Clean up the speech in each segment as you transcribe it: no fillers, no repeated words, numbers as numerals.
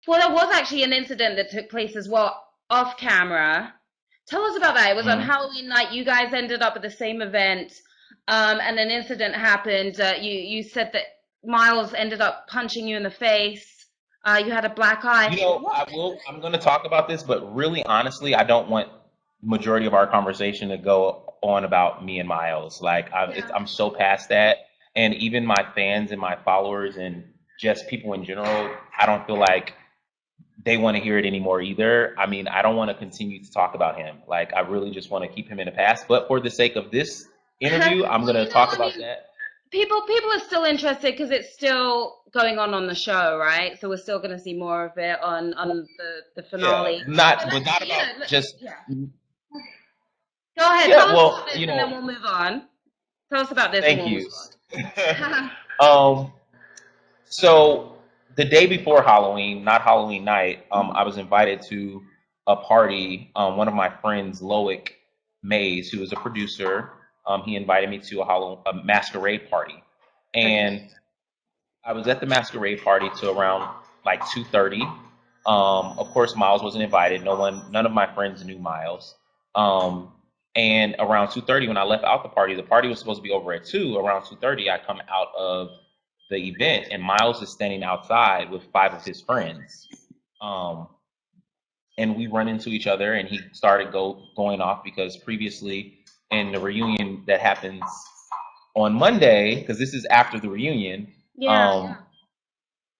Well, there was actually an incident that took place as well off camera. Tell us about that. It was on Mhm. Halloween night. You guys ended up at the same event, and an incident happened. You said that Miles ended up punching you in the face. You had a black eye. You know, What? I'm going to talk about this, but really honestly, I don't want majority of our conversation to go on about me and Miles. Like Yeah. I'm so past that, and even my fans and my followers and just people in general, I don't feel like they want to hear it anymore either. I mean, I don't want to continue to talk about him. Like I really just want to keep him in the past. But for the sake of this interview, I'm Well, going to talk I about mean, that. people are still interested because it's still going on the show, right? So we're still going to see more of it on the Yeah, finale. But not but let's, not about just yeah. Go ahead, tell yeah. us about Well, this, you and then know, we'll move on. Tell us about this, and thank we'll move you. on. um, so the day before Halloween, not Halloween night, I was invited to a party. One of my friends, Loic Mays, who is a producer, he invited me to a masquerade party, Okay. and I was at the masquerade party to around like 2:30. Of course, Miles wasn't invited. None of my friends knew Miles. Um, and around 2:30, when I left out the party was supposed to be over at 2. Around 2:30, I come out of the event, and Miles is standing outside with five of his friends. Um, and we run into each other, and he started going off because previously in the reunion that happens on Monday, because this is after the reunion. Yeah.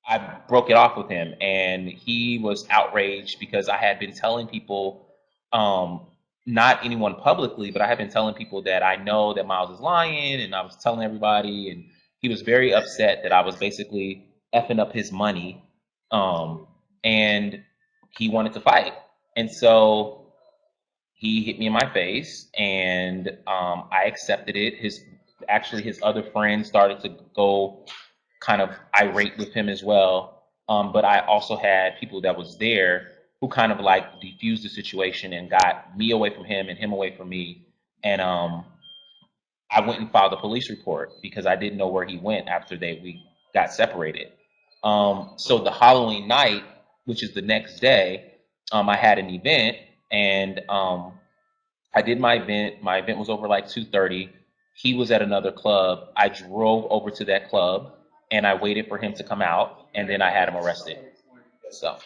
I broke it off with him, and he was outraged because I had been telling people, um, not anyone publicly, but I had been telling people that I know that Miles is lying, and I was telling everybody, and he was very upset that I was basically effing up his money, um, and he wanted to fight, and so he hit me in my face, and I accepted it. His other friends started to go kind of irate with him as well. But I also had people that was there who kind of like defused the situation and got me away from him and him away from me. And I went and filed a police report because I didn't know where he went after we got separated. So the Halloween night, which is the next day, I had an event, and I did my event. My event was over like 2:30. He was at another club. I drove over to that club and I waited for him to come out, and then I had him arrested. So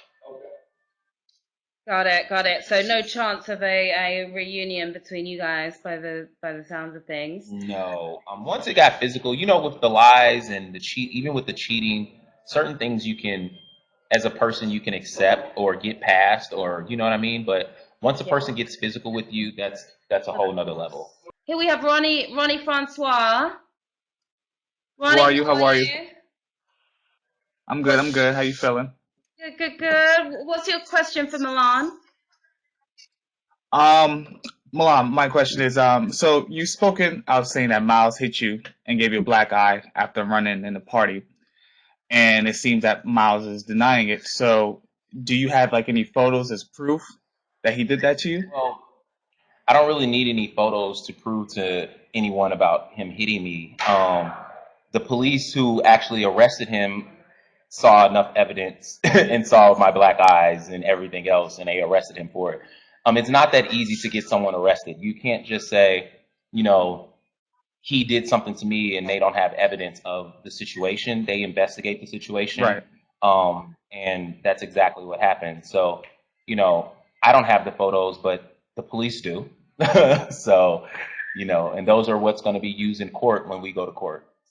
Got it, got it. So no chance of a reunion between you guys by the sounds of things. no. Once it got physical, with the lies and the cheat, even with the cheating, certain things you can, as a person, you can accept or get past, or you know what I mean. But once a Yeah. person gets physical with you, that's a whole nother level. Here we have Ronnie Francois. How Ronnie, are you? how How are are you? you? I'm good. What's I'm good. How you feeling? good, good, good. What's your question for Milan? Um, Milan, my question is, so you spoken out saying that Miles hit you and gave you a black eye after running in the party, and it seems that Miles is denying it. So, do you have like any photos as proof that he did that to you? Well, I don't really need any photos to prove to anyone about him hitting me. The police who actually arrested him saw enough evidence and saw my black eyes and everything else, and they arrested him for it. It's not that easy to get someone arrested. You can't just say, you know, he did something to me and they don't have evidence of the situation. They investigate the situation. Right. And that's exactly what happened. So, you know, I don't have the photos, but the police do. So, and those are what's going to be used in court when we go to court.